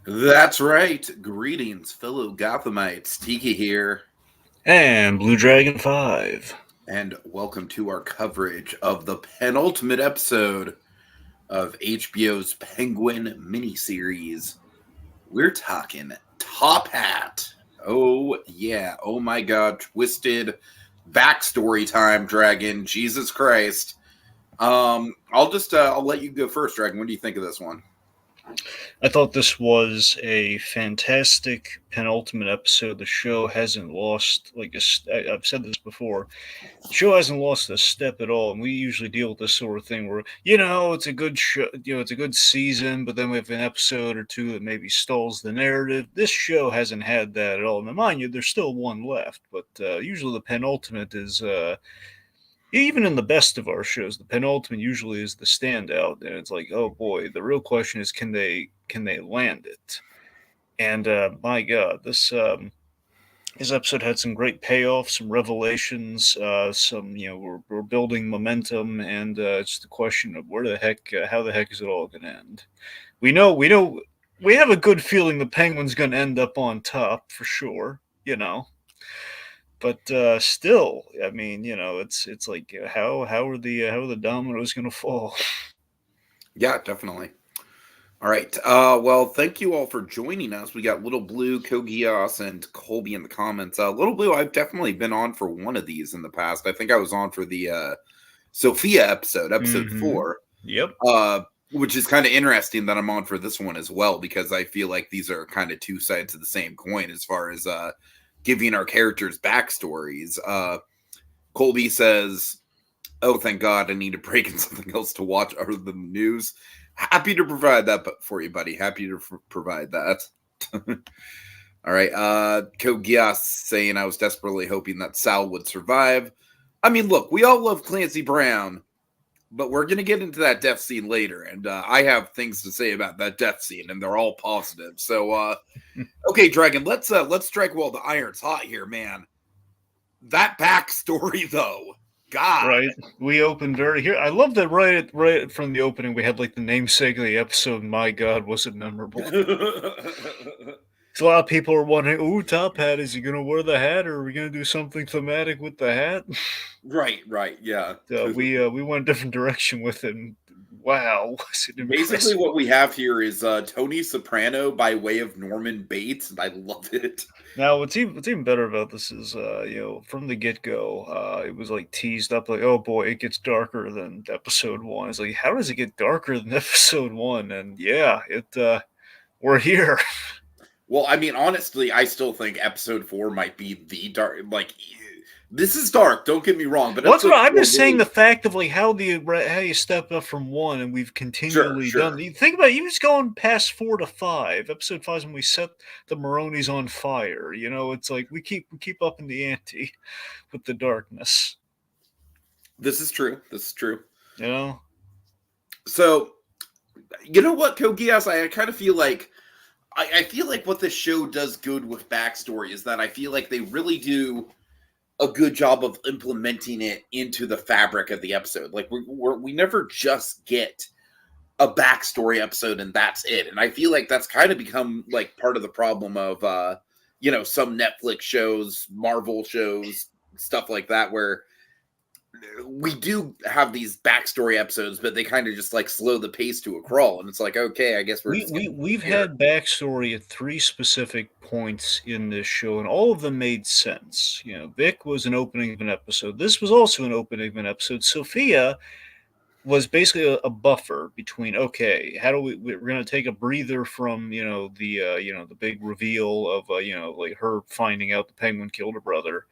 That's right. Greetings, fellow Gothamites. Tiki here, And Blue Dragon 5. and welcome to our coverage of the penultimate episode of HBO's Penguin miniseries. We're talking Top Hat. Oh, yeah. Oh, my God. Twisted backstory time, Dragon. Jesus Christ. I'll let you go first, Dragon. What do you think of this one? I thought this was a fantastic penultimate episode. The show hasn't lost, I've said this before, the show hasn't lost a step at all. And we usually deal with this sort of thing where, it's a good show, it's a good season, but then we have an episode or two that maybe stalls the narrative. This show hasn't had that at all. Now, mind you, there's still one left, but usually the penultimate is. Even in the best of our shows, the penultimate usually is the standout, and it's like, oh boy, the real question is, can they land it? And my God, this episode had some great payoffs, some revelations, some we're building momentum, and it's the question of how the heck is it all going to end? We know, we have a good feeling the Penguin's going to end up on top for sure. But still, I mean, it's like how are the dominoes going to fall? Yeah, definitely. All right. Well, thank you all for joining us. We got Little Blue, Kogias, and Colby in the comments. Little Blue, I've definitely been on for one of these in the past. I think I was on for the Sophia episode Mm-hmm. 4. Yep. Which is kind of interesting that I'm on for this one as well, because I feel like these are kind of two sides of the same coin as far as giving our characters backstories. Colby says, "Oh, thank God, I need a break and something else to watch other than the news." Happy to provide that for you, buddy. Happy to provide that. All right. Kogias saying, "I was desperately hoping that Sal would survive." I mean, look, we all love Clancy Brown, but we're going to get into that death scene later, and I have things to say about that death scene, and they're all positive. So, okay, Dragon, let's strike while the iron's hot here, man. That backstory, though, God. Right. We opened very here. I love that right from the opening we had like the namesake of the episode. My God, was it memorable? So a lot of people are wondering, "Ooh, Top Hat, is he going to wear the hat, or are we going to do something thematic with the hat?" right, yeah. We went a different direction with it. And wow, was it Basically, impressive? what we have here is Tony Soprano by way of Norman Bates, and I love it. Now, what's even better about this is, from the get go, it was like teased up, like, oh boy, it gets darker than episode one. It's like, how does it get darker than episode one? And yeah, we're here. Well, I mean, honestly, I still think episode 4 might be the dark. Like, this is dark. Don't get me wrong, but Well, that's episode what I'm 4 just saying. really. The fact of like how you step up from one, and we've Sure, continually done. sure. You think about it, even just going past 4 to 5. Episode 5 is when we set the Maronis on fire. It's like we keep up in the ante with the darkness. This is true. This is true. You know. So, you know what, Kogias? I kind of feel like I feel like what this show does good with backstory is that I feel like they really do a good job of implementing it into the fabric of the episode. Like we never just get a backstory episode and that's it. And I feel like that's kind of become like part of the problem of some Netflix shows, Marvel shows, stuff like that, where we do have these backstory episodes, but they kind of just like slow the pace to a crawl. And it's like, okay, I guess we're We, just we gonna we've here. had backstory at 3 specific points in this show, and all of them made sense. Vic was an opening of an episode. This was also an opening of an episode. Sophia was basically a buffer between, okay, how do we're going to take a breather from the big reveal of like her finding out the Penguin killed her brother,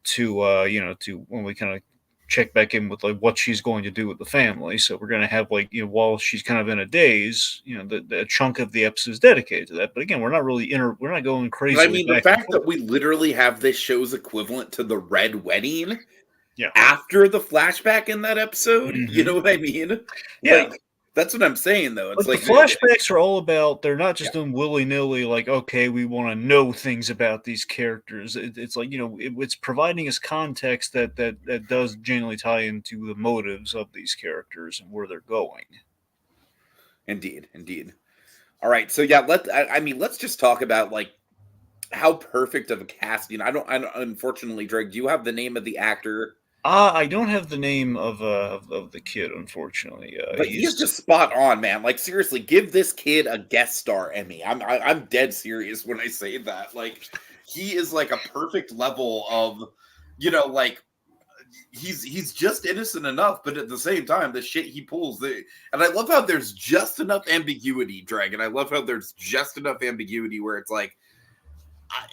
to to when we kind of check back in with like what she's going to do with the family. So we're going to have like, while she's kind of in a daze, the chunk of the episode is dedicated to that. But again, we're not going But I crazily mean, the back and fact that forth. we literally have this show's equivalent to the Red Wedding Yeah. after the flashback in that episode, you Hmm. know what I mean? Yeah. Like, that's what I'm saying, though. It's Like the like, flashbacks are all about, they're not yeah, just done willy nilly, like, okay, we want to know things about these characters. It's like, it's providing us context that does genuinely tie into the motives of these characters and where they're going. indeed, indeed. All right, so yeah, I mean, let's just talk about like how perfect of a casting. I don't unfortunately, Drake, do you have the name of the actor? I don't have the name of the kid, unfortunately. But he is just spot on, man. Like seriously, give this kid a guest star Emmy. I'm dead serious when I say that. Like he is like a perfect level of, like he's just innocent enough, but at the same time, the shit he pulls, and I love how there's just enough ambiguity, Dragon. I love how there's just enough ambiguity where it's like, I,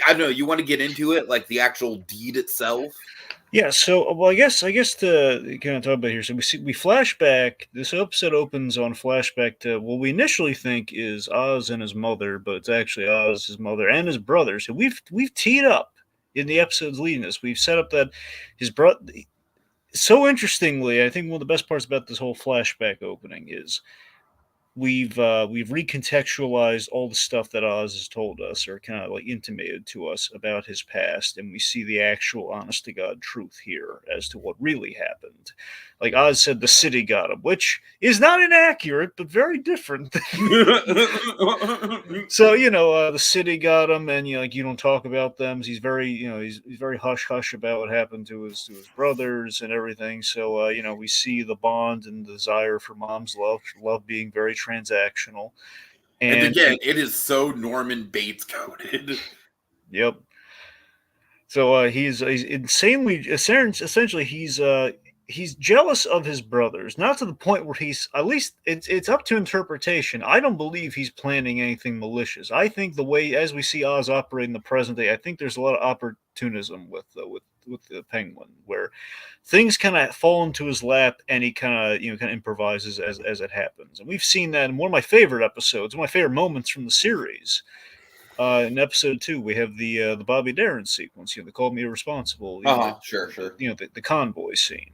I don't know. You want to get into it, like the actual deed itself. Yeah, so well, I guess to kind of talk about here. So we flash back. This episode opens on flashback to what we initially think is Oz and his mother, but it's actually Oz, his mother, and his brother. So we've teed up in the episodes leading us. We've set up that his brother. So interestingly, I think one of the best parts about this whole flashback opening is we've recontextualized all the stuff that Oz has told us or kind of like intimated to us about his past, and we see the actual honest to God truth here as to what really happened. Like Oz said, the city got him, which is not inaccurate, but very different. So the city got him, and like you don't talk about them. He's very he's very hush hush about what happened to his brothers and everything. So we see the bond and the desire for mom's love being very transactional, And and again, it is so Norman Bates coded. yep. So he's insanely essentially he's jealous of his brothers, not to the point where he's at least it's up to interpretation. I don't believe he's planning anything malicious. I think the way as we see Oz operate in the present day, I think there's a lot of opportunism with the Penguin, where things kind of fall into his lap and he kind of improvises as it happens. And we've seen that in one of my favorite episodes, one of my favorite moments from the series. In episode 2, we have the Bobby Darin sequence. They called me irresponsible. Sure, sure. The convoy scene,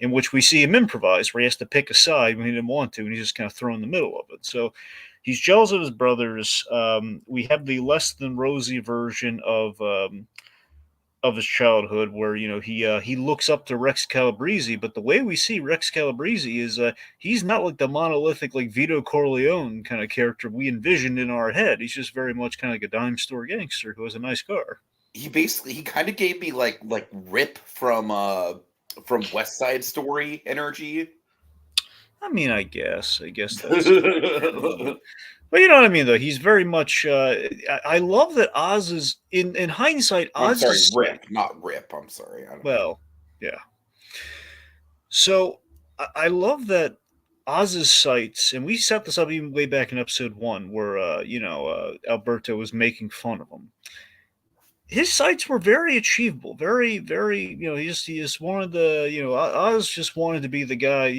in which we see him improvise, where he has to pick a side when he didn't want to, and he's just kind of thrown in the middle of it. So he's jealous of his brothers. We have the less than rosy version of his childhood, where he looks up to Rex Calabrese, but the way we see Rex Calabrese is he's not like the monolithic like Vito Corleone kind of character we envisioned in our head. He's just very much kind of like a dime store gangster who has a nice car. He kind of gave me like Rip from West Side Story energy. I mean, I guess that's but you know what I mean, though. He's very much. I love that Oz is in hindsight. I'm Oz sorry, is Rip, not Rip. I'm sorry. I don't know. well, yeah. So I love that Oz's sights, and we set this up even way back in episode 1, where Alberto was making fun of him. His sights were very achievable, very, very. He just wanted Oz just wanted to be the guy.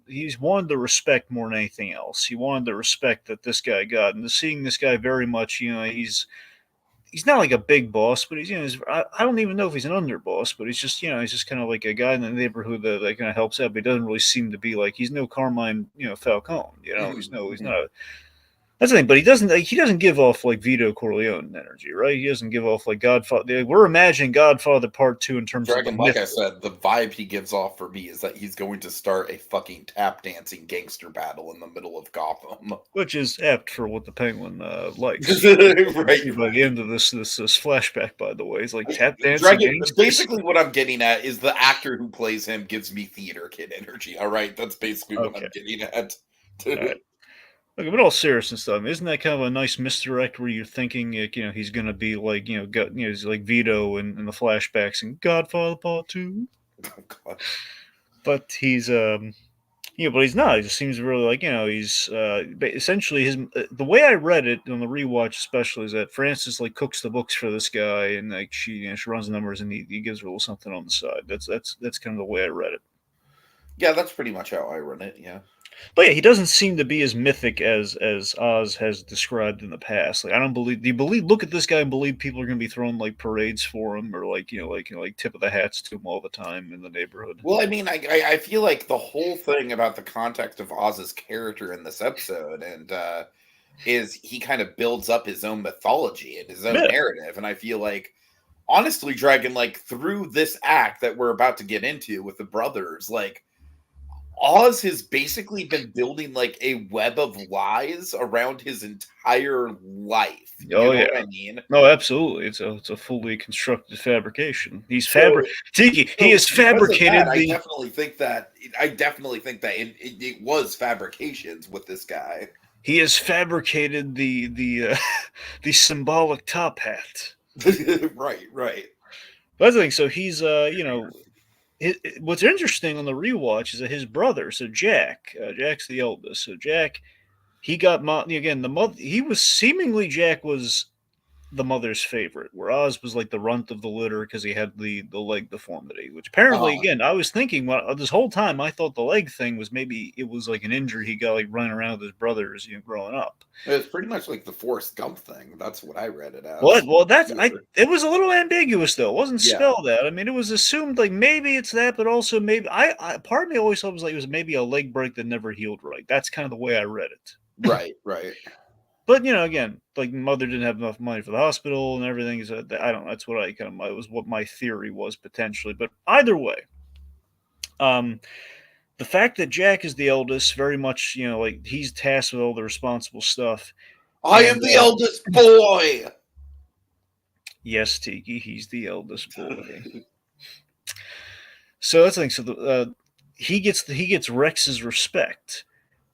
He's wanted the respect more than anything else. He wanted the respect that this guy got, and seeing this guy very much, he's not like a big boss, but I don't even know if he's an underboss, but he's just kind of like a guy in the neighborhood that kind of helps out, but he doesn't really seem to be like he's no Carmine, Falcone, he's not a. That's the thing, but he doesn't give off like Vito Corleone energy, right? He doesn't give off like Godfather. We're imagining Godfather Part 2 in terms of the Dragon, like I myth, said, the vibe he gives off for me is that he's going to start a fucking tap dancing gangster battle in the middle of Gotham. which is apt for what the Penguin likes. Right. See by the end of this flashback, by the way, he's like tap dancing Dragon, gangsters. basically what I'm getting at is the actor who plays him gives me theater kid energy. All right, that's basically what Okay. I'm getting at. All right. Look, but all seriousness, though, isn't that kind of a nice misdirect where you're thinking, like, he's going to be like, he's like Vito in the flashbacks in Godfather Part 2? Oh, God. But but he's not. He just seems really like, he's essentially the way I read it on the rewatch, especially, is that Frances like cooks the books for this guy, and like she runs the numbers, and he gives her a little something on the side. That's kind of the way I read it. Yeah, that's pretty much how I run it. Yeah. But yeah, he doesn't seem to be as mythic as Oz has described in the past. Like, I don't believe. Do you believe? Look at this guy and believe people are going to be throwing like parades for him, or like tip of the hats to him all the time in the neighborhood. Well, I mean, I feel like the whole thing about the context of Oz's character in this episode and is he kind of builds up his own mythology and his own narrative, and I feel like honestly, Dragon, like through this act that we're about to get into with the brothers, like Oz has basically been building like a web of lies around his entire life. You Oh know yeah. what I mean? No, absolutely. It's a fully constructed fabrication. So, Tiki. He so has because of that, fabricated the. I definitely think that it was fabrications with this guy. He has fabricated the the symbolic top hat. Right, right. But that's the thing. So he's what's interesting on the rewatch is that his brother, so Jack's the eldest. So Jack, he got again the mother. He was seemingly Jack was the mother's favorite, where Oz was like the runt of the litter because he had the leg deformity. Which apparently, Uh, again, I was thinking this whole time I thought the leg thing was maybe it was like an injury he got like running around with his brothers, growing up. it's pretty much like the Forrest Gump thing. That's what I read it What? as. Well, it was a little ambiguous though. It wasn't Yeah, spelled out. I mean, it was assumed like maybe it's that, but also maybe part of me always thought it was like it was maybe a leg break that never healed right. That's kind of the way I read it. right, right. But again, like mother didn't have enough money for the hospital and everything. So I don't know. That's what it was what my theory was potentially. But either way, um, the fact that Jack is the eldest, very much, like he's tasked with all the responsible stuff. I am And the eldest boy. yes, Tiki, he's the eldest boy. So that's the thing. So he gets Rex's respect,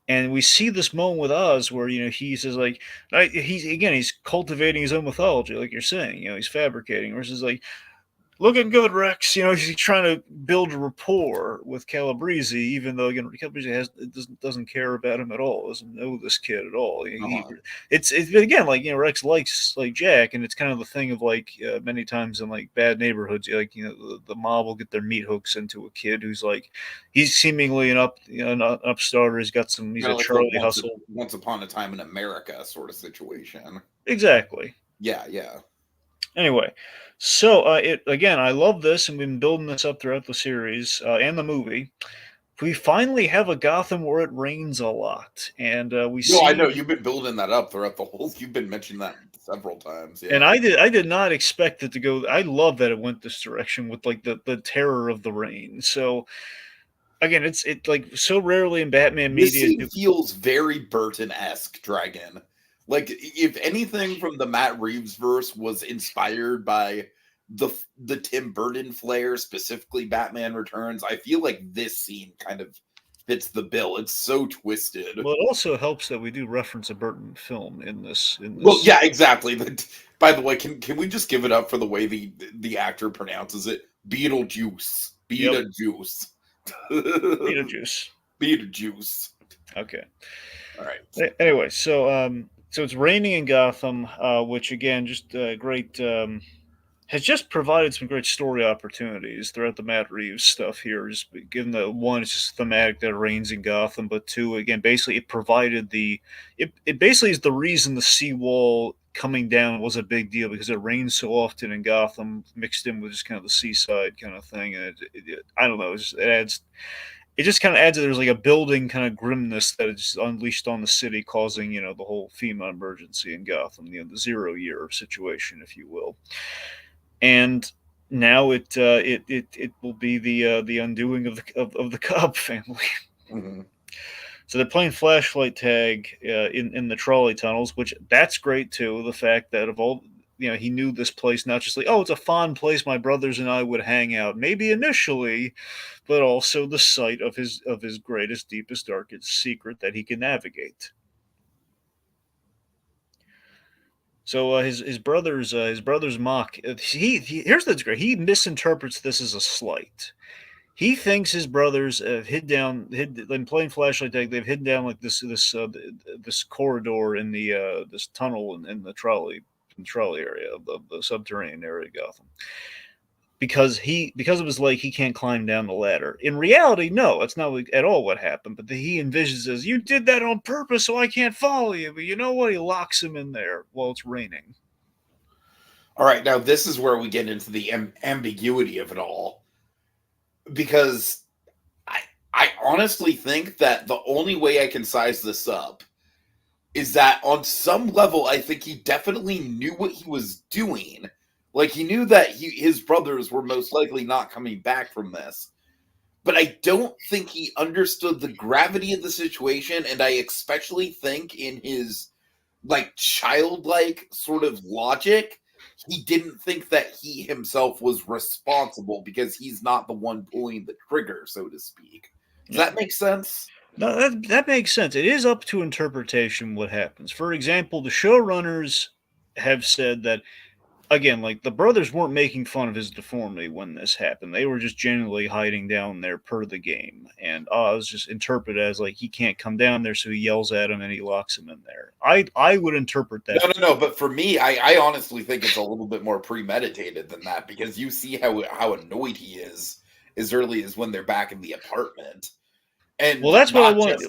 and we see this moment with Oz where he says like he's cultivating his own mythology, like you're saying. He's fabricating. Versus like looking good, Rex. He's trying to build a rapport with Calabrese, even though again Calabrese doesn't care about him at all. Doesn't know this kid at all. Uh-huh. It's again like Rex likes like Jack, and it's kind of the thing of like many times in like bad neighborhoods, like the mob will get their meat hooks into a kid who's like he's seemingly an upstarter. He's Kind a of like the Charlie Hustle. once upon a time in America sort of situation. Exactly. Yeah, yeah. Anyway, so it again, I love this, and we've been building this up throughout the series and the movie. We finally have a Gotham where it rains a lot, and we No, I see. know you've been building that up throughout the whole. You've been mentioning that several times. And Yeah. I did not expect it to go. I love that it went this direction with like the terror of the rain. So again, it like so rarely in Batman This media. scene feels very Burton-esque, Dragon. Like, if anything from the Matt Reeves verse was inspired by the Tim Burton flair, specifically Batman Returns, I feel like this scene kind of fits the bill. It's so twisted. Well, it also helps that we do reference a Burton film in this. Well, yeah, exactly. By the way, can we just give it up for the way the actor pronounces it? Beetlejuice. Yep, Beetlejuice. Beetlejuice. Beetlejuice. Okay. All right. Anyway, so it's raining in Gotham, which again, just great. Has just provided some great story opportunities throughout the Matt Reeves stuff here. Just given that one, it's just thematic that it rains in Gotham, but two, again, basically it provided it basically is the reason the seawall coming down was a big deal because it rains so often in Gotham, mixed in with just kind of the seaside kind of thing, and I don't know, it just kind of adds that there's like a building kind of grimness that is unleashed on the city, causing the whole FEMA emergency in Gotham, the 0 year situation, if you will. And now it will be the undoing of the Cobb family. Mm-hmm. So they're playing flashlight tag in the trolley tunnels, which that's great too. The fact that of all he knew this place, not just like, oh, it's a fond place my brothers and I would hang out, maybe initially, but also the site of his greatest, deepest, darkest secret that he can navigate. So his brother's mock. Here's the great. He misinterprets this as a slight. He thinks his brothers have in playing flashlight tag. They've hidden down like this corridor in the this tunnel in the trolley area of the subterranean area of Gotham. Because of his leg, he can't climb down the ladder. In reality, no, that's not at all what happened. But he envisions as you did that on purpose, so I can't follow you. But you know what? He locks him in there while it's raining. All right, now this is where we get into the ambiguity of it all, because I honestly think that the only way I can size this up is that on some level, I think he definitely knew what he was doing. Like, he knew that his brothers were most likely not coming back from this. but I don't think he understood the gravity of the situation, and I especially think in his like childlike sort of logic, he didn't think that he himself was responsible because he's not the one pulling the trigger, so to speak. Does Yeah. that make sense? No, that makes sense. It is up to interpretation what happens. For example, the showrunners have said that again, like the brothers weren't making fun of his deformity when this happened. They were just genuinely hiding down there per the game. And Oz just interpreted as like he can't come down there, so he yells at him and he locks him in there. I would interpret that. No. But for me, I honestly think it's a little bit more premeditated than that because you see how annoyed he is as early as when they're back in the apartment, Well, and that's what I want.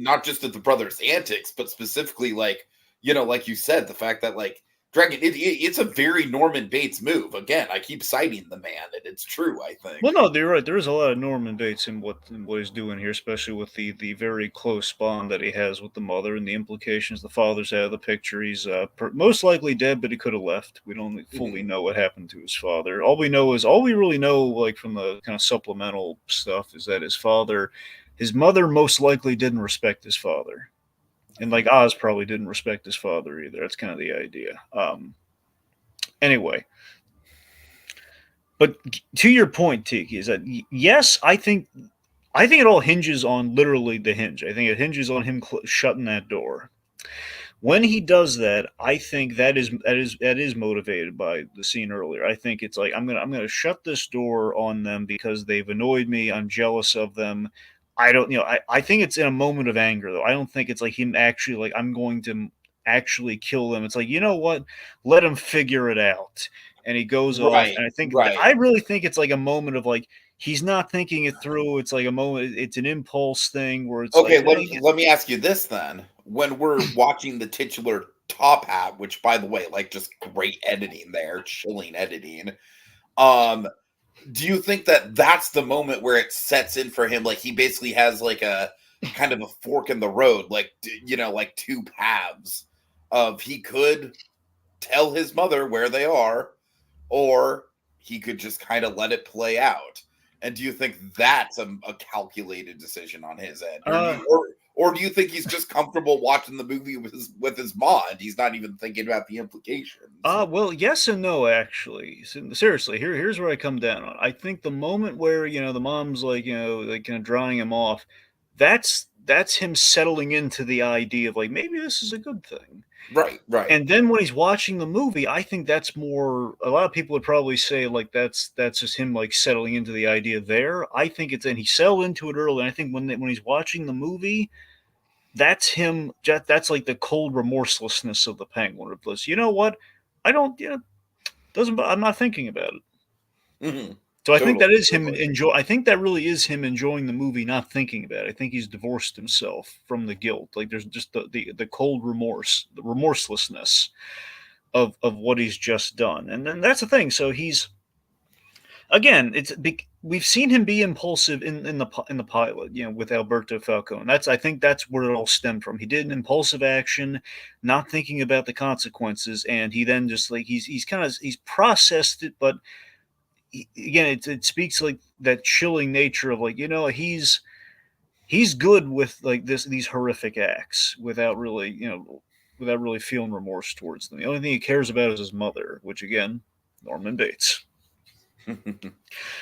not just at the brothers' antics, but specifically like like you said, the fact that like Dragon, it's a very Norman Bates move. Again, I keep citing the man, and it's true. I think. Well, no, you're right. There is a lot of Norman Bates in what he's doing here, especially with the very close bond that he has with the mother and the implications. The father's out of the picture. He's most likely dead, but he could have left. We don't fully know what happened to his father. All we really know, like from the kind of supplemental stuff, is that his mother most likely didn't respect his father, and like Oz probably didn't respect his father either. That's kind of the idea. Anyway. But to your point, Tiki, is that yes, I think it all hinges on literally the hinge. I think it hinges on him shutting that door. When he does that, I think that is motivated by the scene earlier. I think it's like I'm gonna shut this door on them because they've annoyed me. I'm jealous of them. I don't, I think it's in a moment of anger though. I don't think it's like him actually like I'm going to actually kill them. It's like you know what, let him figure it out. And he goes off, Right, and right. I really think it's like a moment of like he's not thinking it through. It's like a moment. It's an impulse thing where it's like Okay, let me ask you this then. When we're watching the titular top hat, which by the way, like just great editing there, chilling editing. Um, do you think that that's the moment where it sets in for him? Like he basically has like a kind of a fork in the road, like like two paths of he could tell his mother where they are, or he could just kind of let it play out. And do you think that's a calculated decision on his end, or do you think he's just comfortable watching the movie with his mom and he's not even thinking about the implications? Well, yes and no, actually. Seriously, here's where I come down on. I think the moment where the mom's like like kind of drying him off, that's him settling into the idea of like maybe this is a good thing. Right, right. And then when he's watching the movie, I think that's more. A lot of people would probably say like that's just him like settling into the idea there. I think it's and he settled into it early. And I think when he's watching the movie, that's him. That's like the cold remorselessness of the penguin. Of this, you know what? I don't. Doesn't. I'm not thinking about it. Hmm. So I think that Totally, is him totally. enjoy. I think that really is him enjoying the movie, not thinking about it. I think he's divorced himself from the guilt. Like there's just the cold remorse, the remorselessness of what he's just done. And then that's the thing. So he's again, we've seen him be impulsive in the pilot, with Alberto Falcone. I think that's where it all stemmed from. He did an impulsive action, not thinking about the consequences, and he then just like he's processed it, but again, it speaks like that chilling nature of like he's good with like these horrific acts without really without really feeling remorse towards them. The only thing he cares about is his mother, which again, Norman Bates.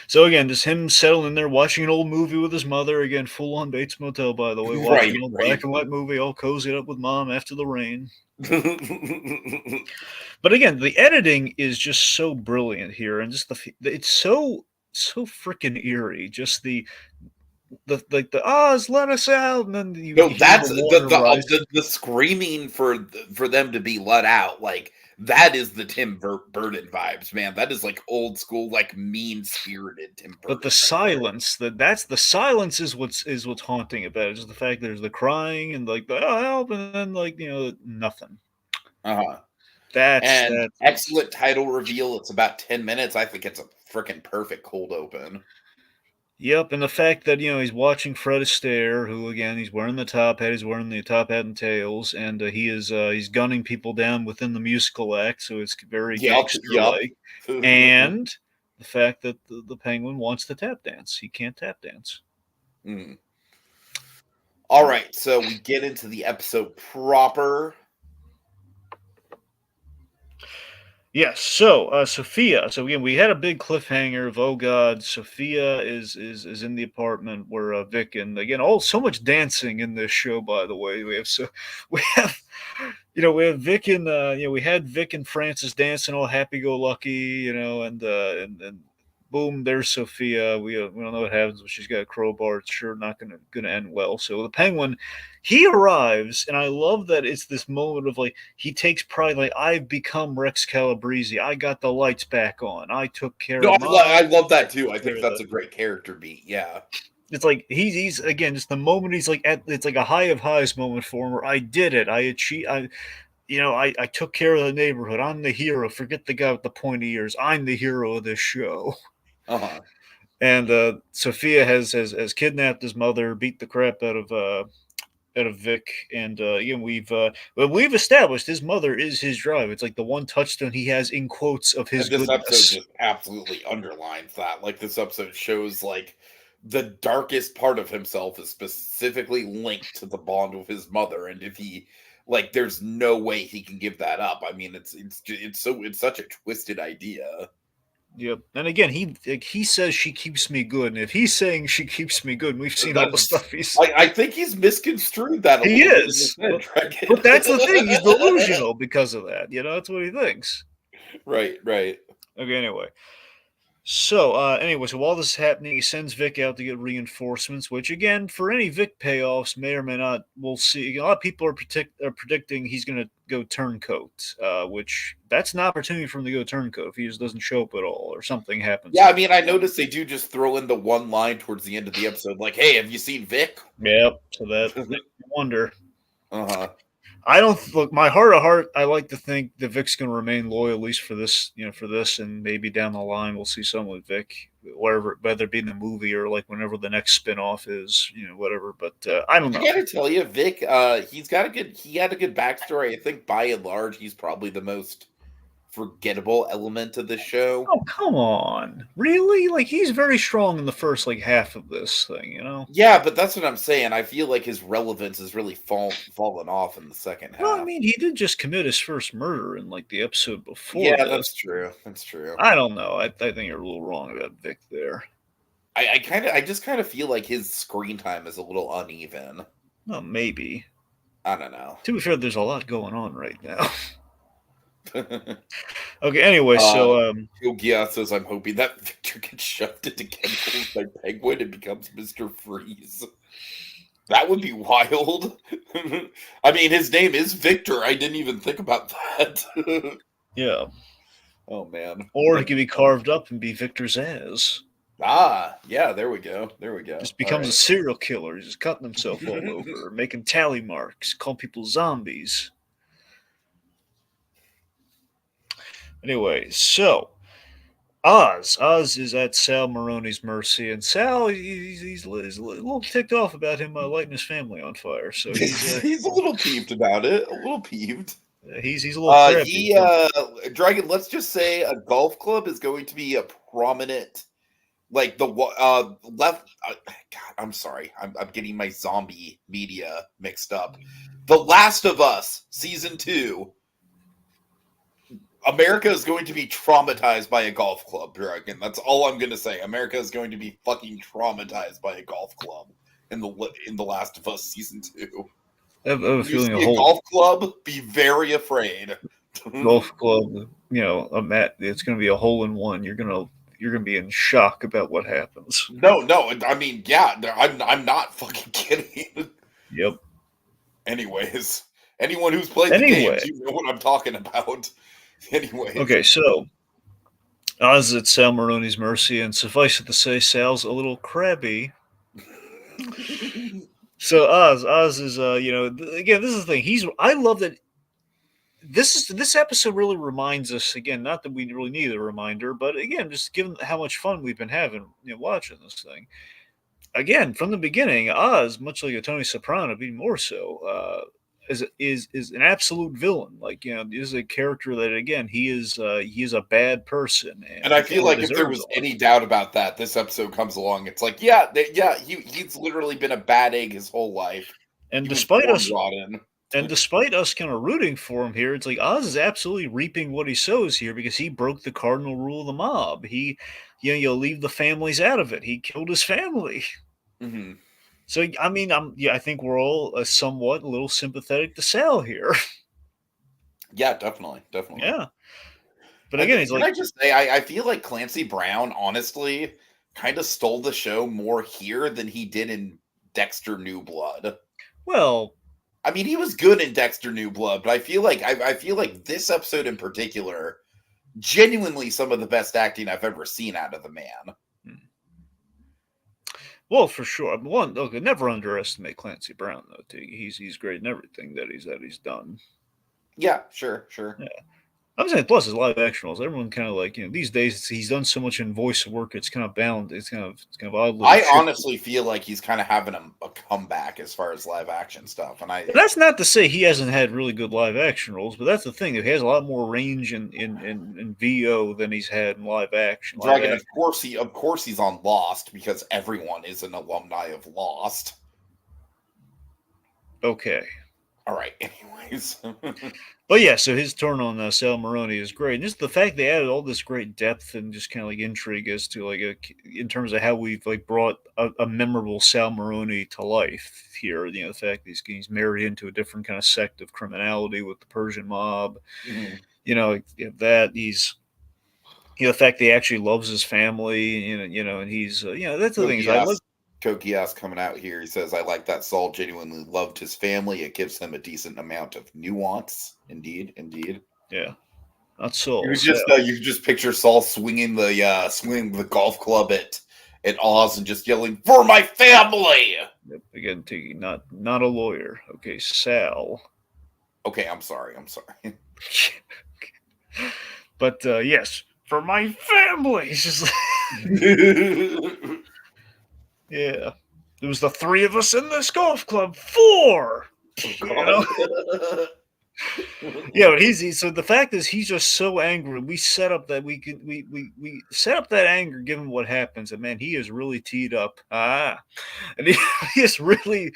So again, just him settling there, watching an old movie with his mother. Again, full on Bates Motel, by the way, watching Right, an old right. black and white movie, all cozied up with mom after the rain. But again, the editing is just so brilliant here, and just it's so freaking eerie. Just the like the Oz let us out, and then you No, hear that's the water rise. the screaming for them to be let out. Like that is the Burton vibes, man. That is like old school, like mean spirited Tim But the Burton right there. silence, that's the silence is what's haunting about it. Just the fact there's the crying and like the oh help, and then like nothing. Uh-huh. That's And that. excellent title reveal. It's about 10 minutes. I think it's a freaking perfect cold open. Yep, and the fact that he's watching Fred Astaire, who again he's wearing the top hat, he's wearing the top hat and tails, and he's gunning people down within the musical act, so it's very Yup, gangster yup. like. And the fact that the Penguin wants to tap dance. He can't tap dance. Mm. All right, so we get into the episode proper. Yes. So Sophia. So again, we had a big cliffhanger of, oh God, Sophia is in the apartment where Vic, and again, so much dancing in this show. By the way, we have we have Vic and we had Vic and Francis dancing all happy go lucky, and boom, there's Sophia. We don't know what happens, but she's got a crowbar. It's sure not gonna end well. So the Penguin, he arrives, and I love that it's this moment of like he takes pride, like I've become Rex Calabrese. I got the lights back on. I took care No, of I mom. love I that too. took I care think of that's the. a great character beat. Yeah. It's like he's again just the moment he's like it's like a high of highs moment for him where I did it. I achieved. I took care of the neighborhood. I'm the hero. Forget the guy with the pointy ears. I'm the hero of this show. Uh-huh. And Sophia has kidnapped his mother, beat the crap out of Vic, and again we've established his mother is his drive. It's like the one touchstone he has in quotes of his And this episode goodness. just absolutely underlines that. Like this episode shows like the darkest part of himself is specifically linked to the bond with his mother, and if he like there's no way he can give that up. I mean, it's such a twisted idea. Yep. And again, he says she keeps me good, and if he's saying she keeps me good, and we've seen all the That's stuff he's I think he's misconstrued that a he little bit in his is, head, but that's the thing. He's Dragon. delusional because of that. That's what he thinks. Right, right. Okay. Anyway, so while this is happening, he sends Vic out to get reinforcements, which again, for any Vic payoffs, may or may not, we'll see. A lot of people are predicting he's going to go turncoat, which that's an opportunity for him to go turncoat if he just doesn't show up at all or something happens. Yeah, I mean, I noticed they do just throw in the one line towards the end of the episode, like, "Hey, have you seen Vic?" Yep. So that makes me wonder. Uh-huh. I don't look. My heart of heart, I like to think that Vic's going to remain loyal at least for this, for this, and maybe down the line we'll see someone with Vic, whether it be in the movie or like whenever the next spinoff is, whatever. But I don't I know. gotta tell you, Vic, he had a good backstory. I think by and large, he's probably the most forgettable element of the show. Oh come on, really? Like he's very strong in the first like half of this thing. Yeah, but that's what I'm saying. I feel like his relevance has really fallen off in the second Well, I half. mean, he did just commit his first murder in like the episode before Yeah, this. that's true. That's true. I don't know. I think you're a little wrong about Vic there. I just kind of feel like his screen time is a little uneven. Well, maybe. I don't know. To be fair, there's a lot going on right now. Okay. Anyway, uh, so Yogia says, "I'm hoping that Victor gets shoved into chemicals by Penguin and becomes Mr. Freeze." That would be wild. I mean, his name is Victor. I didn't even think about that. yeah. Oh man. Or he could be carved up and be Victor's ass. Yeah, there we go. There we go. Just All becomes a right. serial killer. He's just cutting himself all over, making tally marks, calling people zombies. Anyway, so Oz is at Sal Maroney's mercy, and Sal he's a little ticked off about him lighting his family on fire. So He's a little peeved about it. A little peeved. he's a little crabby. Dragon, let's just say a golf club is going to be a prominent, like the left. God, I'm sorry, I'm getting my zombie media mixed up. The Last of Us season 2. America is going to be traumatized by a golf club, Dragon. That's all I'm going to say. America is going to be fucking traumatized by a golf club in the Last of Us season 2. I have a You feeling see a golf club, be very afraid. golf club, it's going to be a hole in one. You're gonna be in shock about what happens. No, I mean, yeah, I'm not fucking kidding. Yep. Anyways, anyone who's played the Anyway, games, you know what I'm talking about. Anyways, okay, so Oz at Sal Maroney's mercy, and suffice it to say, Sal's a little crabby. So Oz is, again, this is the thing. I love that. This episode really reminds us again. Not that we really need a reminder, but again, just given how much fun we've been having, watching this thing. Again, from the beginning, Oz, much like a Tony Soprano, but even more so, is an absolute villain. Like, is a character that, again, he is a bad person And and I kind feel of like if there deserves was all. any doubt about that, this episode comes along. It's like, yeah, he's literally been a bad egg his whole life. And He was despite born us rotten. and despite us kind of rooting for him here, it's like Oz is absolutely reaping what he sows here because he broke the cardinal rule of the mob. You'll leave the families out of it. He killed his family. Hmm. So I mean, I think we're all somewhat a little sympathetic to Sal here. Yeah, definitely, definitely. Yeah, but again, he's Can like, I just say, I feel like Clancy Brown, honestly, kind of stole the show more here than he did in Dexter New Blood. well, I mean, he was good in Dexter New Blood, but I feel like this episode in particular, genuinely some of the best acting I've ever seen out of the man. well, for sure. One, look, never underestimate Clancy Brown though. He's great in everything that he's done. Yeah, sure, sure. Yeah. I'm saying plus his live action roles. Everyone kind of like these days he's done so much in voice work. It's kind of bound. It's kind of oddly I shifted. honestly feel like he's kind of having a comeback as far as live action stuff, and And that's not to say he hasn't had really good live action roles, but that's the thing. He has a lot more range in VO than he's had in live action. Live Dragon, action. of course he's on Lost because everyone is an alumni of Lost. Okay. All right. Anyways, But yeah, so his turn on Sal Maroni is great. And just the fact they added all this great depth and just kind of like intrigue as to in terms of how we've like brought a memorable Sal Maroni to life here. The fact that he's married into a different kind of sect of criminality with the Persian mob. mhm. That he's the fact that he actually loves his family. And he's that's the thing is I love. Kokias coming out here. He says, "I like that Saul genuinely loved his family. It gives him a decent amount of nuance. Indeed, indeed." Yeah, not Saul. Sal. You could just picture Saul swinging the golf club at Oz and just yelling for my family. Yep, again, Tiki, not a lawyer. Okay, Sal. Okay, I'm sorry. I'm sorry. But yes, for my family. It's just yeah. There was the three of us in this golf club. Four. Yeah, but so the fact is he's just so angry. We set up that we set up that anger given what happens, and man, he is really teed up. And he is really,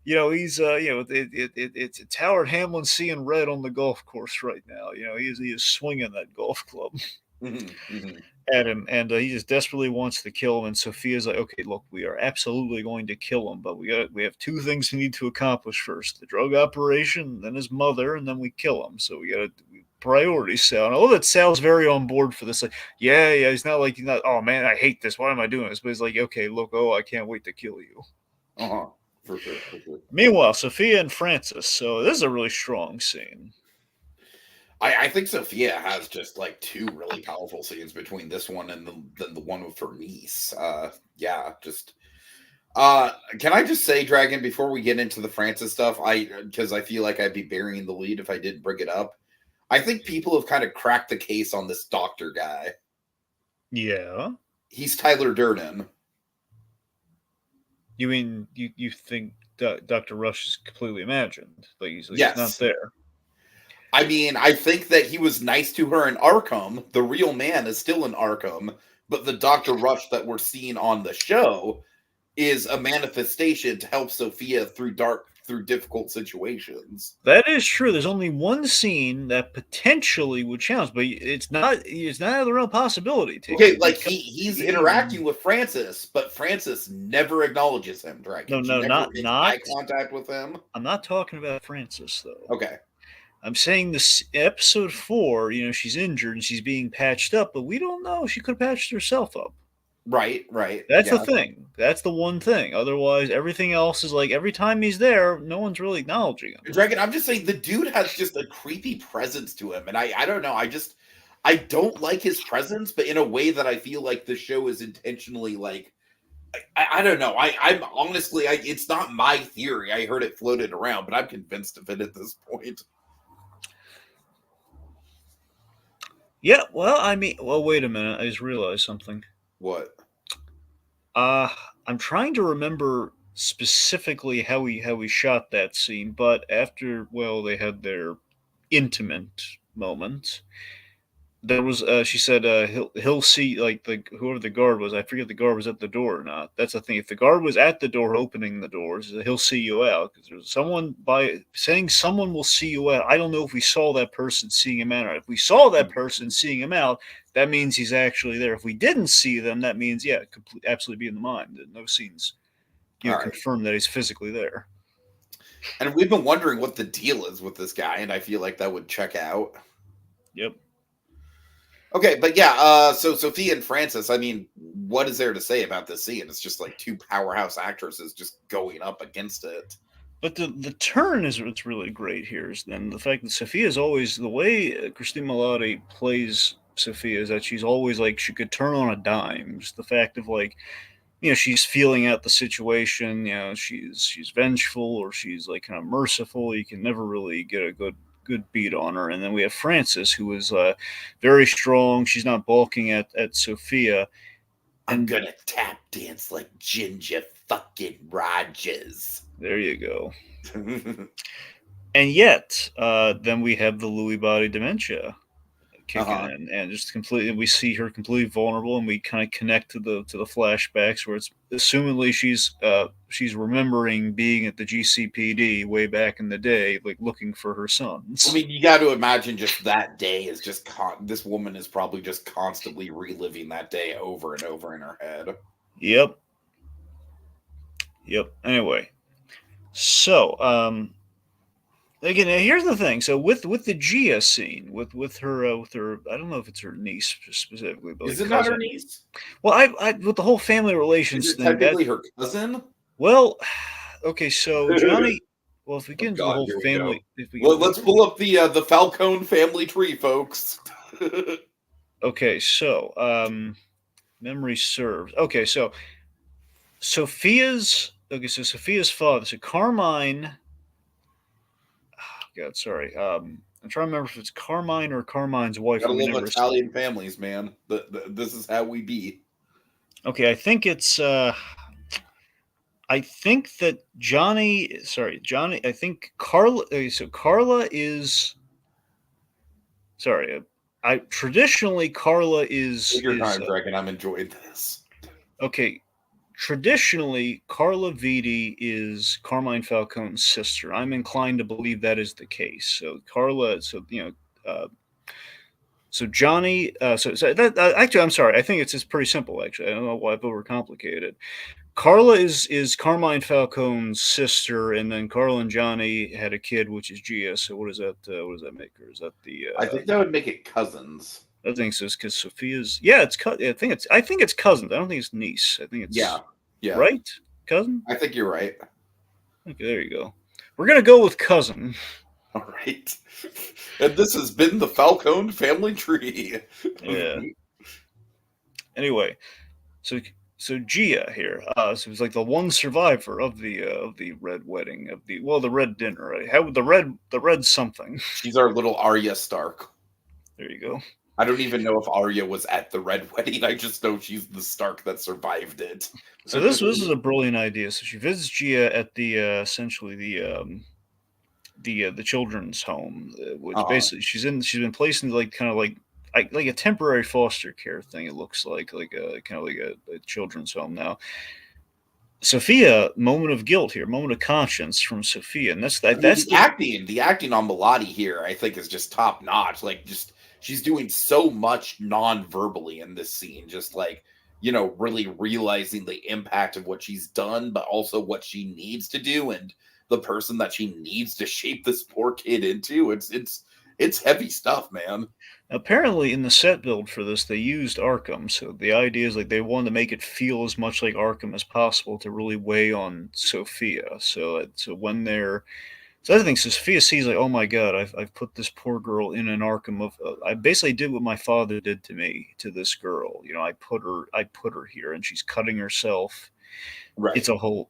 he's it's Howard Hamlin seeing red on the golf course right now. He is swinging that golf club at him, and he just desperately wants to kill him. And Sophia's like, "Okay, look, we are absolutely going to kill him, but we have two things we need to accomplish first: the drug operation, then his mother, and then we kill him. So we got to priority Sal." And I love that Sal's very on board for this. Like, yeah, he's not like oh man, I hate this. Why am I doing this? But he's like, okay, look, I can't wait to kill you. For sure, for sure. Meanwhile, Sophia and Francis. So this is a really strong scene. I think Sophia has just like two really powerful scenes between this one and the one with her niece. Yeah, just can I just say, Dragon, before we get into the Francis stuff, because I feel like I'd be burying the lead if I didn't bring it up. I think people have kind of cracked the case on this doctor guy. Yeah. He's Tyler Durden. You mean you think Dr. Rush is completely imagined? Like he's Yes. not there. I mean, I think that he was nice to her in Arkham. The real man is still in Arkham, but the Dr. Rush that we're seeing on the show is a manifestation to help Sophia through difficult situations. That is true. There's only one scene that potentially would challenge, but it's not out of the realm possibility. Okay, like he's interacting with Francis, but Francis never acknowledges him, Dragon. No, not eye contact with him. I'm not talking about Francis though. Okay. I'm saying this episode 4, she's injured and she's being patched up, but we don't know. She could have patched herself up. Right. That's the thing. That's the one thing. Otherwise, everything else is like every time he's there, no one's really acknowledging him. Dragon, I'm just saying the dude has just a creepy presence to him, and I don't know. I don't like his presence, but in a way that I feel like the show is intentionally like. I don't know. I'm honestly, it's not my theory. I heard it floated around, but I'm convinced of it at this point. Yeah, well, wait a minute. I just realized something. What? I'm trying to remember specifically how he shot that scene, but after they had their intimate moment, there was she said he'll see like the whoever the guard was. I forget the guard was at the door or not. That's the thing. If the guard was at the door opening the doors, he'll see you out because there's someone by saying someone will see you out. I don't know if we saw that person seeing him out. Or if we saw that person seeing him out, that means he's actually there. If we didn't see them, that means absolutely be in the mind. No scenes, All right. confirm that he's physically there. And we've been wondering what the deal is with this guy, and I feel like that would check out. Yep. Okay, but yeah, so Sophia and Francis, I mean, what is there to say about this scene? It's just like two powerhouse actresses just going up against it. But the turn is what's really great here is then the fact that Sophia is always the way Christine Milioti plays Sophia is that she's always like she could turn on a dime. Just the fact of like, she's feeling out the situation. She's vengeful or she's like kind of merciful. You can never really get a good beat on her. And then we have Frances, who is very strong. She's not balking at Sophia. I'm gonna tap dance like Ginger fucking Rogers. There you go. And yet, then we have the Lewy body dementia kicking in, and just completely, we see her completely vulnerable, and we kind of connect to the flashbacks where it's assumedly she's remembering being at the GCPD way back in the day, like looking for her sons. I mean, you got to imagine just that day is just this woman is probably just constantly reliving that day over and over in her head. Yep. Anyway, so again, here's the thing. So with the Gia scene, with her, I don't know if it's her niece specifically, but is it not her niece? Well, I with the whole family relations is it thing, technically her cousin. Well, okay, so Johnny. Well, if we get into the whole family, let's pull up the Falcone family tree, folks. Okay, so memory serves. Okay, so Sophia's father. So Carmine. God, sorry. I'm trying to remember if it's Carmine or Carmine's wife. Gotta love Italian families, man. This is how we be. Okay, I think it's. I think that Johnny. Sorry, Johnny. I think Carla. So Carla is. Sorry, traditionally Carla is. Take your time, Dragon. I'm enjoying this. Okay, traditionally, Carla Vitti is Carmine Falcone's sister. I'm inclined to believe that is the case. So Carla, so Johnny, actually, I'm sorry. I think it's pretty simple. Actually, I don't know why I've overcomplicated it. Carla is Carmine Falcone's sister, and then Carla and Johnny had a kid, which is Gia. So what does that make her? Is that the? I think that would make it cousins. I think so, because Sophia's. Yeah, it's. I think it's cousins. I don't think it's niece. I think it's. Yeah. Right, cousin. I think you're right. Okay, there you go. We're gonna go with cousin. All right. And this has been the Falcone family tree. Yeah. Anyway, so Gia here. So it's like the one survivor of the red wedding of the red dinner. Right? How the red something. She's our little Arya Stark. There you go. I don't even know if Arya was at the red wedding. I just know she's the Stark that survived it. So this is a brilliant idea. So she visits Gia at the essentially the children's home, which basically she's been placed in like kind of like a temporary foster care thing. It looks like a kind of like a children's home now. Sophia, moment of guilt here, moment of conscience from Sophia, and that's the acting. The acting on Melody here, I think, is just top notch. Like, just she's doing so much non-verbally in this scene, just like, really realizing the impact of what she's done, but also what she needs to do and the person that she needs to shape this poor kid into. It's heavy stuff, man. Apparently, in the set build for this, they used Arkham. So the idea is like they wanted to make it feel as much like Arkham as possible to really weigh on Sophia. So when they're So the other thing, so Sophia sees like, oh my god, I've put this poor girl in an Arkham of. I basically did what my father did to me to this girl. I put her here, and she's cutting herself. Right. It's a whole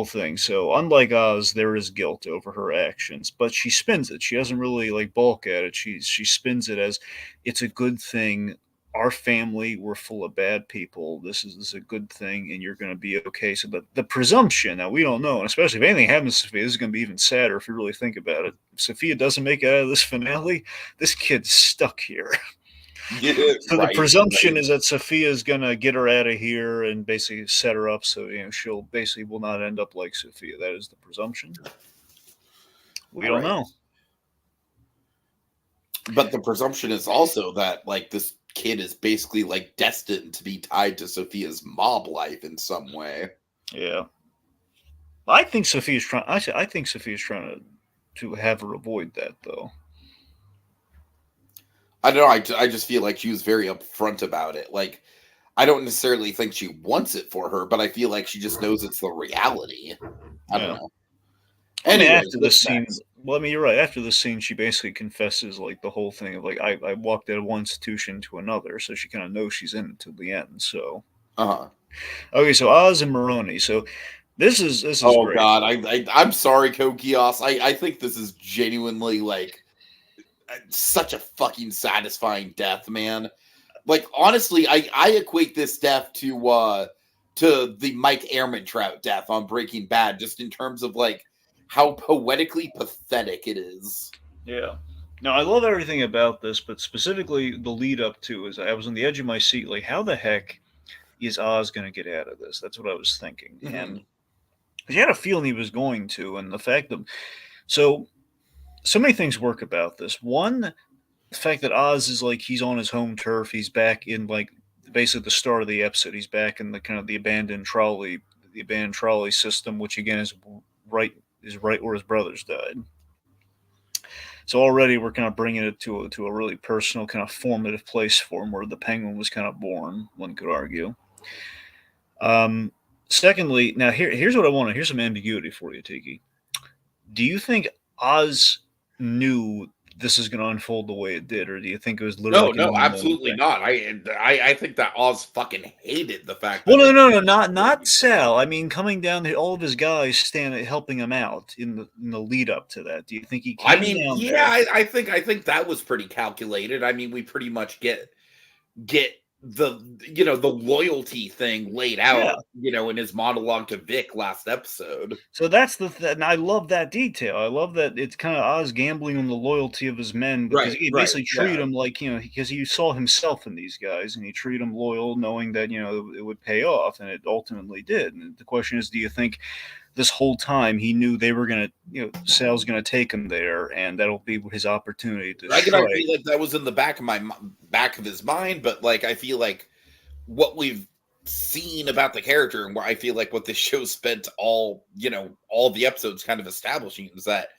thing. So unlike Oz, there is guilt over her actions, but she spins it. She doesn't really like balk at it. She spins it as it's a good thing. our family, we're full of bad people. This is a good thing, and you're going to be okay. So the presumption, now we don't know, and especially if anything happens to Sophia, this is going to be even sadder if you really think about it. If Sophia doesn't make it out of this finale, this kid's stuck here. Yeah, So the right, presumption right. is that Sophia's going to get her out of here and basically set her up so she'll basically will not end up like Sophia. That is the presumption. We don't Right. know. But the presumption is also that like this kid is basically like destined to be tied to Sophia's mob life in some way. Yeah. I think Sophia's trying. I think Sophia's trying to have her avoid that, though. I don't know. I just feel like she was very upfront about it. Like, I don't necessarily think she wants it for her, but I feel like she just knows it's the reality. I don't Yeah. know. I mean, Anyways, after this what's scene, next? well, I mean, you're right. After this scene, she basically confesses like the whole thing of like I walked out of one institution to another, so she kind of knows she's in it till the end. So Uh-huh. okay, so Oz and Maroni. So this is Oh great. God, I'm sorry, Kokios. I think this is genuinely like such a fucking satisfying death, man. Like honestly, I equate this death to the Mike Ehrmantraut death on Breaking Bad, just in terms of like how poetically pathetic it is. Yeah. Now I love everything about this, but specifically the lead up to is I was on the edge of my seat, like how the heck is Oz going to get out of this? That's what I was thinking, and Mhm. I had a feeling he was going to, and the fact that so many things work about this. One, the fact that Oz is like he's on his home turf. He's back in like basically the start of the episode. He's back in the kind of the abandoned trolley system, which again right is right where his brothers died. So already we're kind of bringing it to a really personal, kind of formative place for him, where the Penguin was kind of born. One could argue. Um, Secondly, now here's what I want to. Here's some ambiguity for you, Tiki. Do you think Oz knew this is going to unfold the way it did, or do you think it was literally No, like an no, unknown absolutely thing? not. I think that Oz fucking hated the fact Well, that no, this no, no, kid was not going to. Sal. I mean, coming down, all of his guys stand helping him out in the lead up to that. Do you think he I came mean, down yeah, there? I think that was pretty calculated. I mean, we pretty much get the the loyalty thing laid Yeah. out, in his monologue to Vic last episode. So that's and I love that detail. I love that it's kind of Oz gambling on the loyalty of his men because Right, he right, basically treated yeah. them like because he saw himself in these guys and he treated them loyal, knowing that it would pay off, and it ultimately did. And the question is, do you think this whole time he knew they were gonna, Sal's gonna take him there, and that'll be his opportunity to I strike? feel like that was in the back of his mind, but like I feel like what we've seen about the character and where I feel like what this show spent all the episodes kind of establishing is that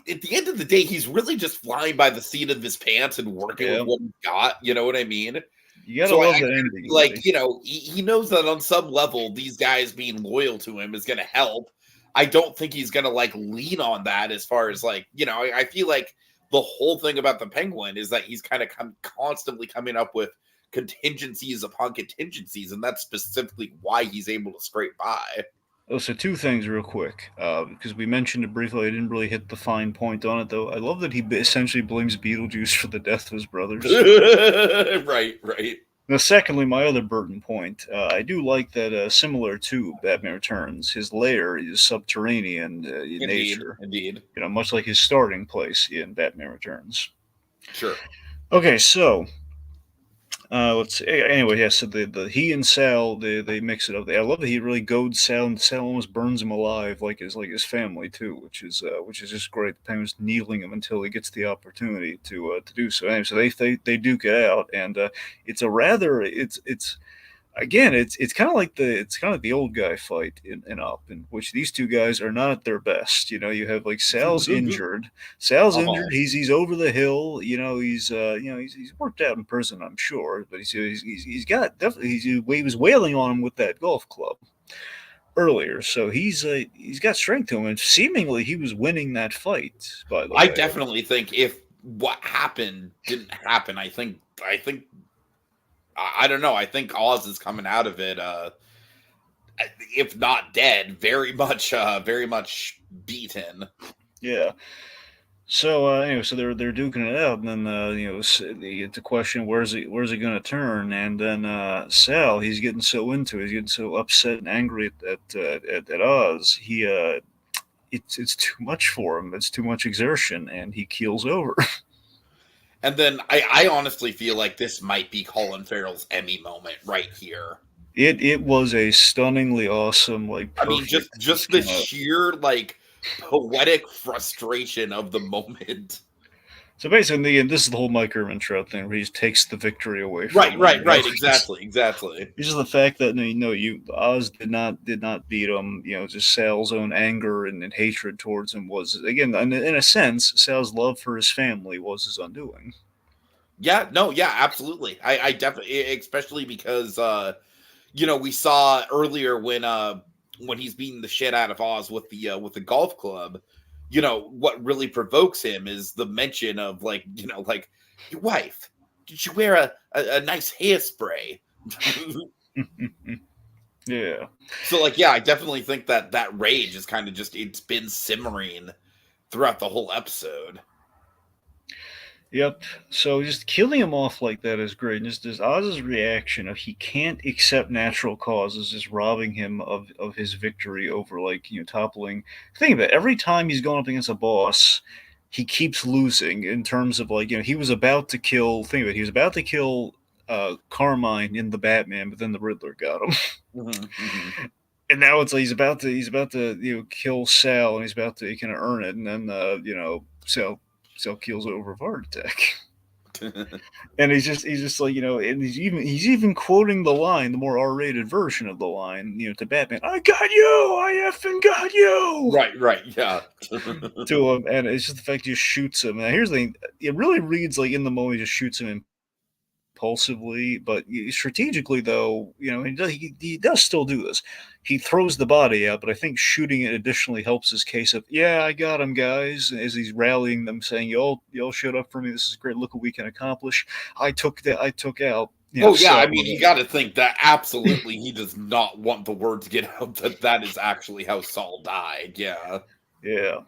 at the end of the day, he's really just flying by the seat of his pants and working with Yeah, what he's got. You know what I mean? you gotta So I love kind that of feel like, ambiguity. he knows that on some level, these guys being loyal to him is going to help. I don't think he's going to like lean on that as far as like, I feel like the whole thing about the Penguin is that he's kind of constantly coming up with contingencies upon contingencies. And that's specifically why he's able to scrape by. Oh, so two things real quick, because we mentioned it briefly. I didn't really hit the fine point on it, though. I love that he essentially blames Beetlejuice for the death of his brothers. Right, right. Now, secondly, my other Burton point, I do like that, similar to Batman Returns, his lair is subterranean in Indeed, nature. indeed. Much like his starting place in Batman Returns. Sure. Okay, so let's see. Anyway, yeah. So the he and Sal they mix it up. I love that he really goads Sal, and Sal almost burns him alive, like his family too, which is just great. The Penguin's kneeling him until he gets the opportunity to do so. Anyway, so they duke it out, and it's a rather it's again, it's kind of like the old guy fight in Up, in which these two guys are not at their best. You have like Sal's injured. Sal's injured. Uh-huh. He's over the hill. He's worked out in prison, I'm sure, but he's got definitely he was wailing on him with that golf club earlier, so he's got strength to him, and seemingly he was winning that fight. By the I way, definitely think if what happened didn't happen, I don't know. I think Oz is coming out of it, if not dead, very much beaten. yeah. So anyway, so they're duking it out, and then they get the question, where's it going to turn? And then Sal, he's getting so into it, he's getting so upset and angry at Oz. It's too much for him. It's too much exertion, and he keels over. And then I honestly feel like this might be Colin Farrell's Emmy moment right here. It was a stunningly awesome, like I mean, perfect. just the sheer like poetic frustration of the moment. So basically, this is the whole Mike Ehrmantraut thing, where he just takes the victory away from Right, him. right, right. Exactly, exactly. It's just the fact that Oz did not beat him. Just Sal's own anger and hatred towards him was, again, in a sense, Sal's love for his family was his undoing. Yeah, no, yeah, absolutely. I definitely, especially because we saw earlier when he's beating the shit out of Oz with the golf club. What really provokes him is the mention of like your wife. Did you wear a nice hairspray? Yeah. So like, yeah, I definitely think that rage is kind of just it's been simmering throughout the whole episode. Yep. So just killing him off like that is great. And just as Oz's reaction of he can't accept natural causes is robbing him of his victory over, like, toppling. Think of it. Every time he's going up against a boss, he keeps losing in terms of, like, he was about to kill, think of it, he was about to kill Carmine in the Batman, but then the Riddler got him. Mm-hmm, mm-hmm. And now it's like he's about to kill Sal, and he's about to kind of earn it, and then Sal kills over a heart attack. And he's just like, and he's even quoting the line, the more R-rated version of the line, to Batman, "I got you, I effing got you." Right, yeah. To him, and it's just the fact he just shoots him. And here's the thing: it really reads like in the moment he just shoots him impulsively, but strategically, though, he does still do this. He throws the body out, but I think shooting it additionally helps his case of, yeah, I got him, guys, as he's rallying them, saying, y'all showed up for me. This is great. Look what we can accomplish. I took out. Oh yeah, I mean, you got to think that absolutely he does not want the word to get out that is actually how Saul died. Yeah. Yeah.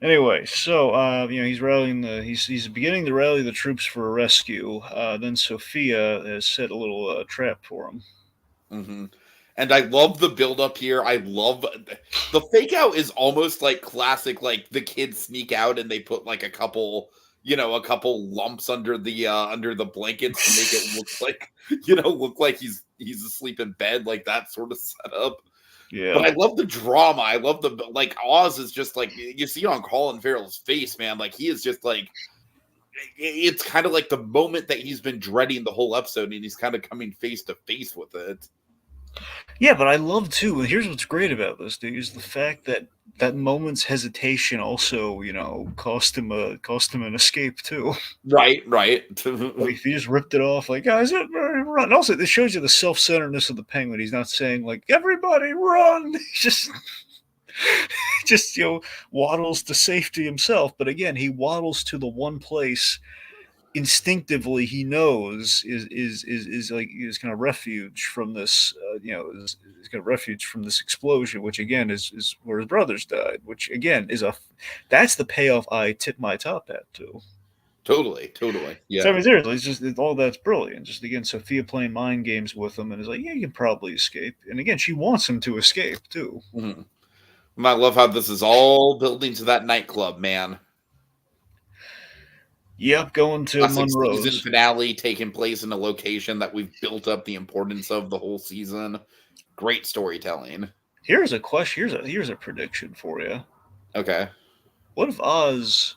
Anyway, so he's rallying he's beginning to rally the troops for a rescue. Then Sophia has set a little trap for him. Mm-hmm. And I love the build up here. I love the fake out is almost like classic, like the kids sneak out and they put like a couple lumps under the blankets to make it look like he's asleep in bed, like that sort of setup. Yeah. But I love the drama. I love the, like, Oz is just like, you see on Colin Farrell's face, man. Like, he is just like, it's kind of like the moment that he's been dreading the whole episode, and he's kind of coming face to face with it. Yeah, but I love too, and here's what's great about this, dude, is the fact that that moment's hesitation also, cost him an escape too. Right. Like, if he just ripped it off, like, guys, run. Also, this shows you the self-centeredness of the Penguin. He's not saying like, everybody run. He just waddles to safety himself. But again, he waddles to the one place instinctively he knows is like his kind of refuge from this is kind of refuge from this explosion, which again is where his brothers died, which again that's the payoff I tip my top hat to. Totally, yeah. So I mean, seriously, all that's brilliant. Just again, Sophia playing mind games with him, and is like, yeah, you can probably escape. And again, she wants him to escape too. Mm-hmm. And I love how this is all building to that nightclub, man. Yep, going to Classic Monroe's season finale taking place in a location that we've built up the importance of the whole season. Great storytelling. Here's a question. Here's a prediction for you. Okay. What if Oz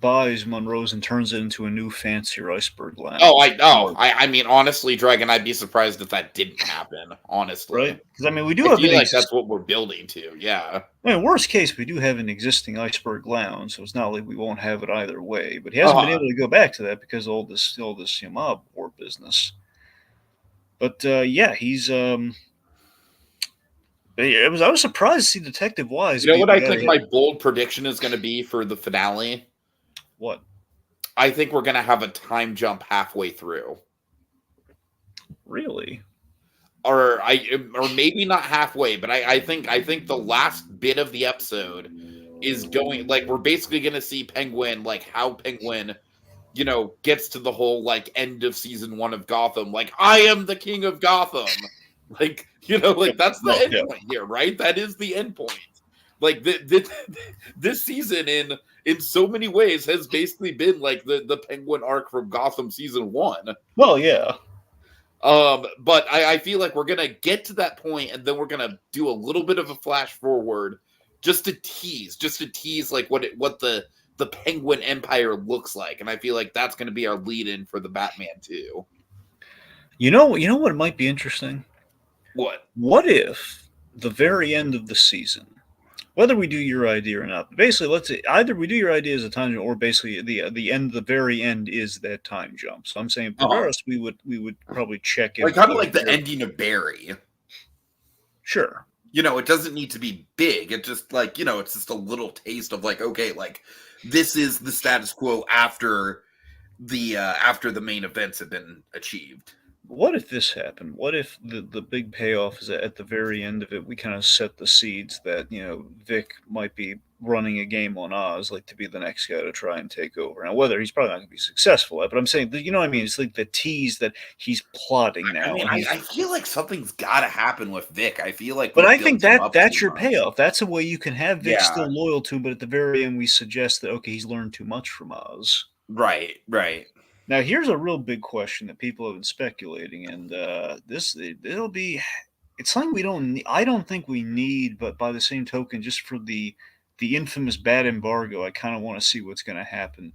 buys Monroe's and turns it into a new fancier iceberg lounge? I mean, honestly, Dragon, I'd be surprised if that didn't happen. Honestly, right? Because I mean, we do have like that's what we're building to. Yeah. I mean, worst case, we do have an existing iceberg lounge, so it's not like we won't have it either way. But he hasn't been able to go back to that because of all this mob war business. But yeah, he's I was surprised to see Detective Wise. You know what I think my bold prediction is going to be for the finale? What? I think we're going to have a time jump halfway through. Really? Or maybe not halfway, but I think the last bit of the episode is going, like, we're basically going to see Penguin, like, how Penguin, gets to the whole, like, end of season 1 of Gotham, like, I am the king of Gotham. Like, like, that's the Well, end yeah. point here, right? That is the end point. Like, this season, in so many ways, has basically been, like, the Penguin arc from Gotham season 1. Well, yeah. But I feel like we're gonna get to that point, and then we're gonna do a little bit of a flash forward, just to tease like what the Penguin Empire looks like, and I feel like that's gonna be our lead in for the Batman too. You know what might be interesting? What? What if the very end of the season, whether we do your idea or not, basically, let's say either we do your idea as a time jump, or basically the end, the very end is that time jump. So I'm saying, regardless, we would probably check in Like kind of like the ending of Barry. Sure. It doesn't need to be big. It just like it's just a little taste of like, okay, like this is the status quo after the main events have been achieved. What if this happened? What if the big payoff is that at the very end of it, we kind of set the seeds that, Vic might be running a game on Oz, like to be the next guy to try and take over. Now, whether he's probably not going to be successful at, but I'm saying, you know what I mean? It's like the tease that he's plotting now. I mean, I feel like something's got to happen with Vic. I feel like, but I think that's your payoff. That's a way you can have Vic still loyal to him, but at the very end, we suggest that okay, he's learned too much from Oz. Right. Now, here's a real big question that people have been speculating, and it'll be. It's something we don't. I don't think we need, but by the same token, just for the infamous bad embargo, I kind of want to see what's going to happen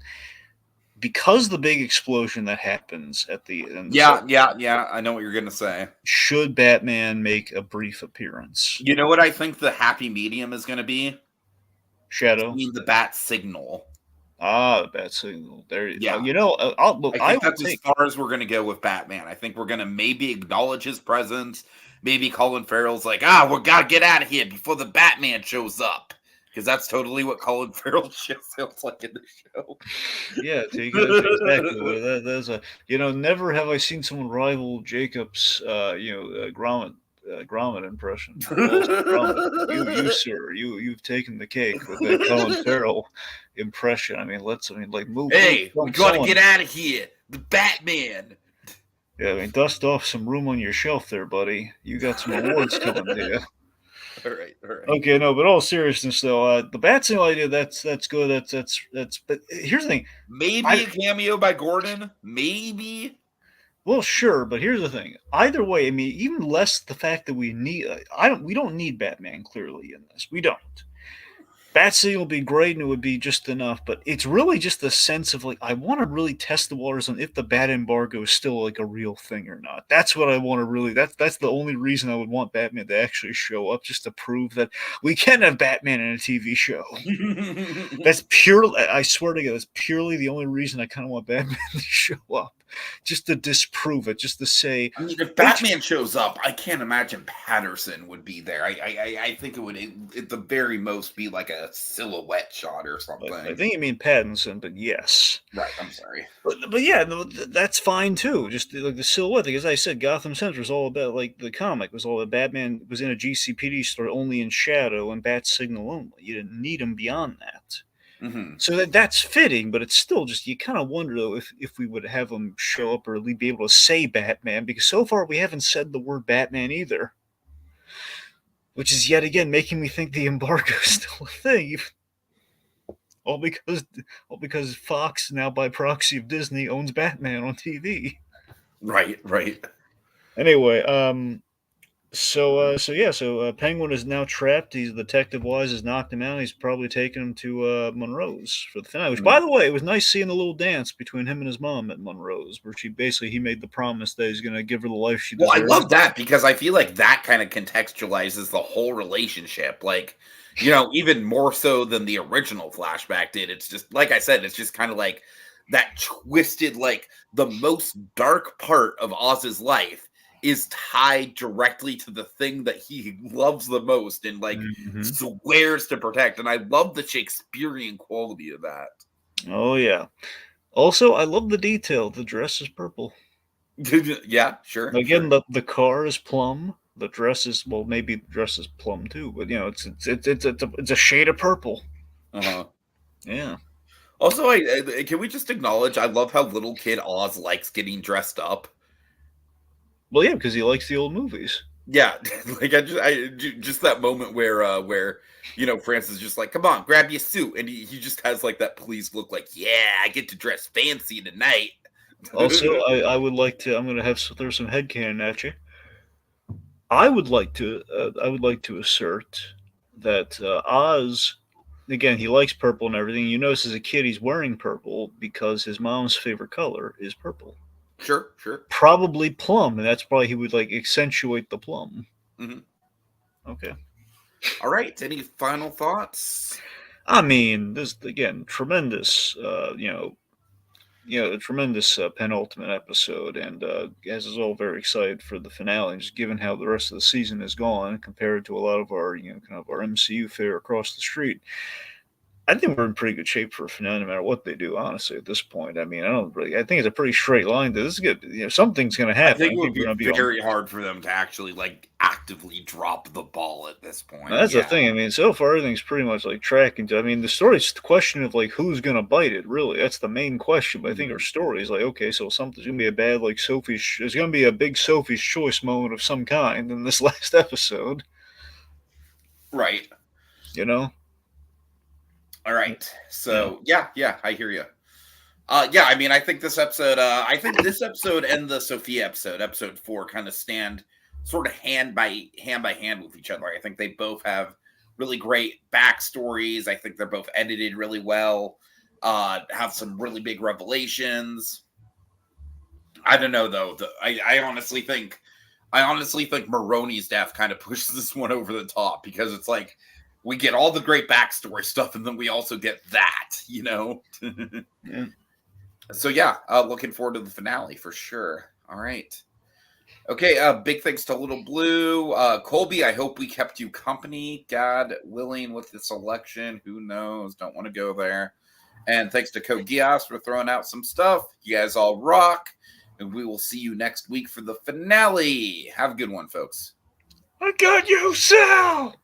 because the big explosion that happens at the end. Yeah. I know what you're going to say. Should Batman make a brief appearance? You know what I think the happy medium is going to be? Shadow. I mean, the bat signal. Ah, the bat signal. There. Yeah. I think that's as far as we're going to go with Batman. I think we're going to maybe acknowledge his presence. Maybe Colin Farrell's like, we got to get out of here before the Batman shows up. Because that's totally what Colin Farrell sounds like in the show. Yeah, that's exactly. There's a never have I seen someone rival Jacob's Gromit impression. You sir, you've taken the cake with that Colin Farrell impression. I mean, move. Hey, we got to get out of here. The Batman. Yeah, I mean, dust off some room on your shelf there, buddy. You got some awards coming to you. All right. Okay, no, but all seriousness though, the bat signal idea that's good. That's. But here's the thing. Maybe a cameo by Gordon. Maybe. Well, sure, but here's the thing. Either way, I mean, even less the fact that we need. We don't need Batman clearly in this. We don't. Bat signal would be great and it would be just enough, but it's really just the sense of like I want to really test the waters on if the bat embargo is still like a real thing or not. That's what I want to really. That's the only reason I would want Batman to actually show up, just to prove that we can have Batman in a TV show. That's purely. I swear to God, that's purely the only reason I kind of want Batman to show up. Just to disprove it, just to say. I mean, if Batman shows up, I can't imagine Patterson would be there. I think it would, at the very most, be like a silhouette shot or something. I think you mean Pattinson, but yes. Right, I'm sorry. But yeah, no, that's fine too. Just like the silhouette thing. As I said, Gotham Central is all about, like the comic was all about Batman was in a GCPD store only in shadow and bat signal only. You didn't need him beyond that. Mm-hmm. So that's fitting, but it's still just you kind of wonder though if we would have him show up or at least be able to say Batman, because so far we haven't said the word Batman either, which is yet again making me think the embargo is still a thing. All because Fox, now by proxy of Disney, owns Batman on TV. Right. Anyway, So Penguin is now trapped. He's Detective Wise has knocked him out. He's probably taken him to Monroe's for the finale. Which, by the way, it was nice seeing the little dance between him and his mom at Monroe's, where he made the promise that he's going to give her the life she deserves. Well, I love that because I feel like that kind of contextualizes the whole relationship. Like, even more so than the original flashback did. It's just like I said. It's just kind of like that twisted, like the most dark part of Oz's life is tied directly to the thing that he loves the most and swears to protect. And I love the Shakespearean quality of that. Oh yeah. Also, I love the detail. The dress is purple. Yeah, sure. Again, the car is plum. The dress is maybe the dress is plum too, but it's a shade of purple. Uh-huh. Yeah. Also, can we just acknowledge? I love how little kid Oz likes getting dressed up. Well, yeah, because he likes the old movies. Yeah, like just that moment where Francis is just like, come on, grab your suit, and he just has like that pleased look, like, yeah, I get to dress fancy tonight. Also, I would like to. I'm going to throw some headcanon at you. I would like to. I would like to assert that Oz, again, he likes purple and everything. You notice as a kid he's wearing purple because his mom's favorite color is purple. Sure, sure. Probably plum, and that's why he would like accentuate the plum. Mm-hmm. Okay. All right. Any final thoughts? I mean, this again, tremendous. A tremendous penultimate episode, and as is all very excited for the finale. Just given how the rest of the season has gone compared to a lot of our, kind of our MCU fare across the street, I think we're in pretty good shape for a finale, no matter what they do. Honestly, at this point, I mean, I don't really. I think it's a pretty straight line. This is good. Something's going to I happen. think I it would think we're be going to be on. very hard for them to actually like actively drop the ball at this point. That's the Yeah. thing. I mean, so far everything's pretty much like tracking to. I mean, the story's the question of like who's gonna bite it. Really, that's the main question. But I think our story is like, okay, so something's gonna be a bad like Sophie's. There's gonna be a big Sophie's choice moment of some kind in this last episode. Right. You know. All right. So yeah, I hear you. Yeah, I mean, I think this episode, and the Sophia episode 4, kind of stand sort of hand by hand with each other. I think they both have really great backstories. I think they're both edited really well. Have some really big revelations. I don't know though. I honestly think Maroney's death kind of pushes this one over the top, because it's like we get all the great backstory stuff, and then we also get that, Yeah. So yeah, looking forward to the finale for sure. All right. Okay, big thanks to Little Blue. Colby, I hope we kept you company, God willing, with this election. Who knows? Don't want to go there. And thanks to Code Geass for throwing out some stuff. You guys all rock. And we will see you next week for the finale. Have a good one, folks. I got you, Sal!